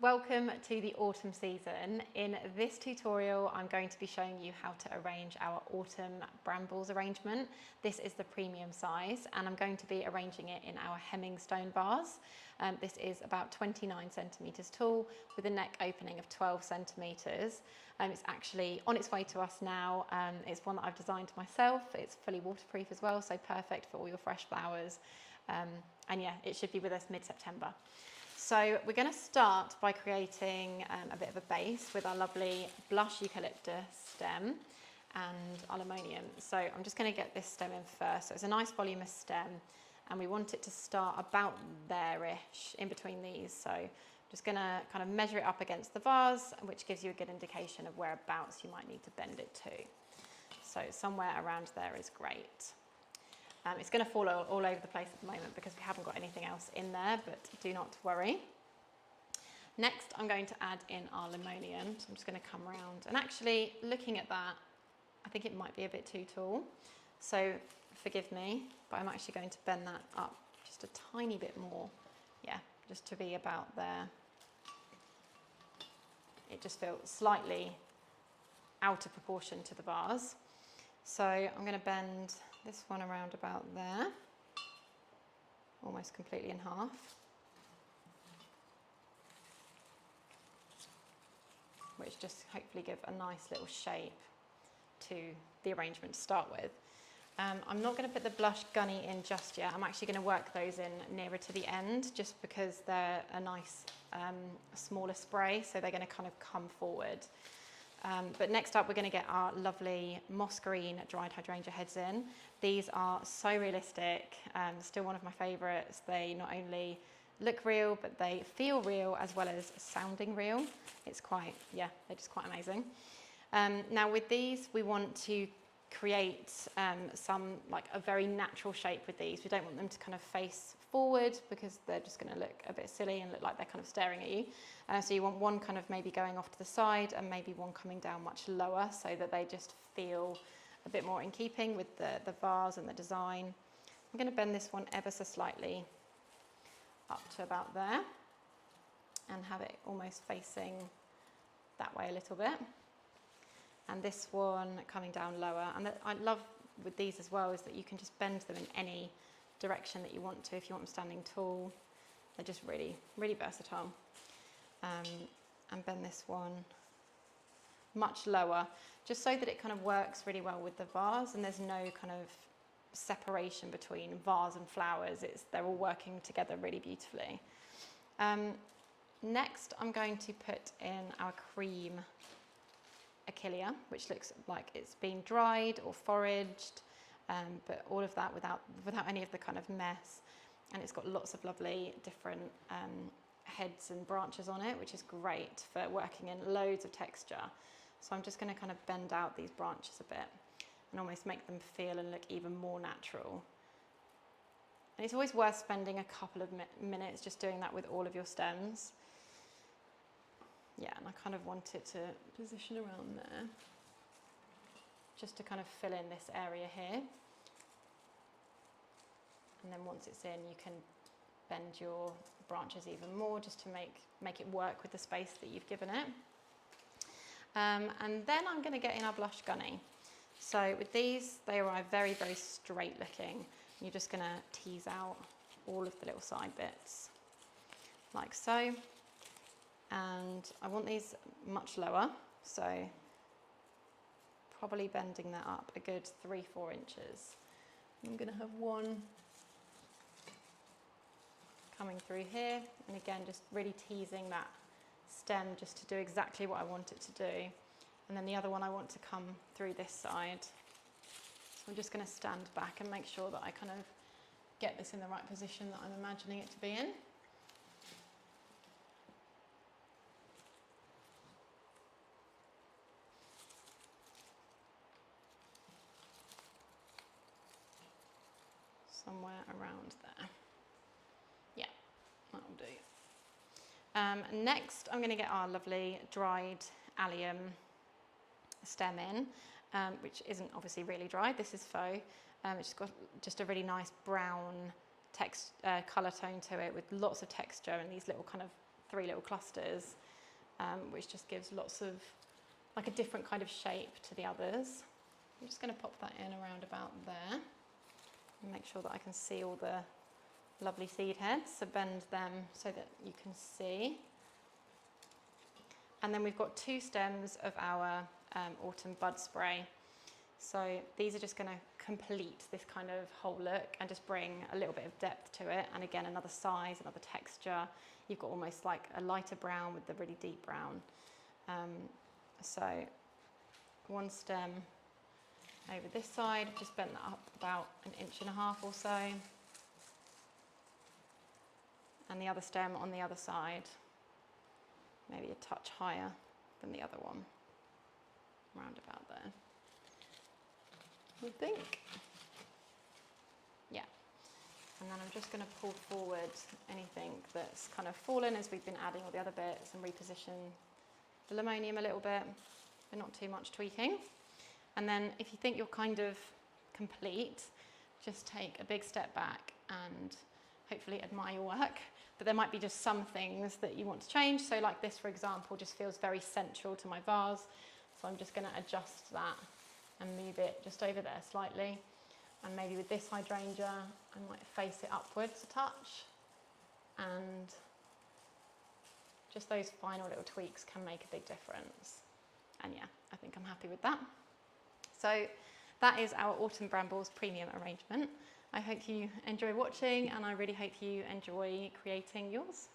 Welcome to the autumn season. In this tutorial, I'm going to be showing you how to arrange our autumn brambles arrangement. This is the premium size, and I'm going to be arranging it in our hemming stone vase. This is about 29 centimetres tall with a neck opening of 12 centimetres. It's actually on its way to us now. It's one that I've designed myself. It's fully waterproof as well, so perfect for all your fresh flowers. And yeah, it should be with us mid-September. So we're going to start by creating a bit of a base with our lovely blush eucalyptus stem and aluminium. So I'm just going to get this stem in first. So it's a nice voluminous stem, and we want it to start about there-ish in between these. So I'm just going to kind of measure it up against the vase, which gives you a good indication of whereabouts you might need to bend it to. So somewhere around there is great. It's going to fall all over the place at the moment because we haven't got anything else in there, but do not worry. Next, I'm going to add in our aluminium. So I'm just going to come around, and actually looking at that, I think it might be a bit too tall. So forgive me, but I'm actually going to bend that up just a tiny bit more. Yeah, just to be about there. It just feels slightly out of proportion to the vase. So I'm going to bend this one around about there, almost completely in half, which just hopefully give a nice little shape to the arrangement to start with. I'm not going to put the blush gunny in just yet. I'm actually going to work those in nearer to the end just because they're a nice smaller spray, so they're going to kind of come forward. But next up, we're going to get our lovely moss green dried hydrangea heads in. These are so realistic, still one of my favourites. They not only look real, but they feel real as well as sounding real. It's quite, yeah, they're just quite amazing. Now with these, we want to create some, like a very natural shape with these. We don't want them to kind of face forward because they're just going to look a bit silly and look like they're kind of staring at you. So you want one kind of maybe going off to the side and maybe one coming down much lower so that they just feel a bit more in keeping with the vase and the design. I'm going to bend this one ever so slightly up to about there and have it almost facing that way a little bit. And this one coming down lower. And I love with these as well is that you can just bend them in any direction that you want to. If you want them standing tall, they're just really, really versatile. And bend this one much lower, just so that it kind of works really well with the vase and there's no kind of separation between vase and flowers. They're all working together really beautifully. Next, I'm going to put in our cream Achillea, which looks like it's been dried or foraged, but all of that without any of the kind of mess. And it's got lots of lovely different heads and branches on it, which is great for working in loads of texture. So I'm just going to kind of bend out these branches a bit and almost make them feel and look even more natural. And it's always worth spending a couple of minutes just doing that with all of your stems. Yeah, and I kind of want it to position around there, just to kind of fill in this area here. And then once it's in, you can bend your branches even more just to make it work with the space that you've given it. And then I'm going to get in our blush gunny. So with these, they are very, very straight looking. You're just going to tease out all of the little side bits, like so. And I want these much lower, so probably bending that up a good 3-4 inches. I'm going to have one coming through here, and again just really teasing that stem just to do exactly what I want it to do. And then the other one I want to come through this side. So I'm just going to stand back and make sure that I kind of get this in the right position that I'm imagining it to be in. Somewhere around there. Yeah, that'll do. Next, I'm going to get our lovely dried allium stem in, which isn't obviously really dried. This is faux. It's got just a really nice brown colour tone to it with lots of texture and these little kind of 3 little clusters, which just gives lots of, like a different kind of shape to the others. I'm just going to pop that in around about there and make sure that I can see all the lovely seed heads, so bend them so that you can see. And then we've got 2 stems of our autumn bud spray. So these are just going to complete this kind of whole look and just bring a little bit of depth to it. And again, another size, another texture. You've got almost like a lighter brown with the really deep brown. So 1 stem over this side, just bent that up about 1.5 inches or so. And the other stem on the other side, maybe a touch higher than the other one, round about there, I think. Yeah. And then I'm just going to pull forward anything that's kind of fallen as we've been adding all the other bits and reposition the limonium a little bit, but not too much tweaking. And then if you think you're kind of complete, just take a big step back and hopefully admire your work. But there might be just some things that you want to change. So like this, for example, just feels very central to my vase. So I'm just going to adjust that and move it just over there slightly. And maybe with this hydrangea, I might face it upwards a touch. And just those final little tweaks can make a big difference. And yeah, I think I'm happy with that. So that is our Autumn Brambles Premium arrangement. I hope you enjoy watching, and I really hope you enjoy creating yours.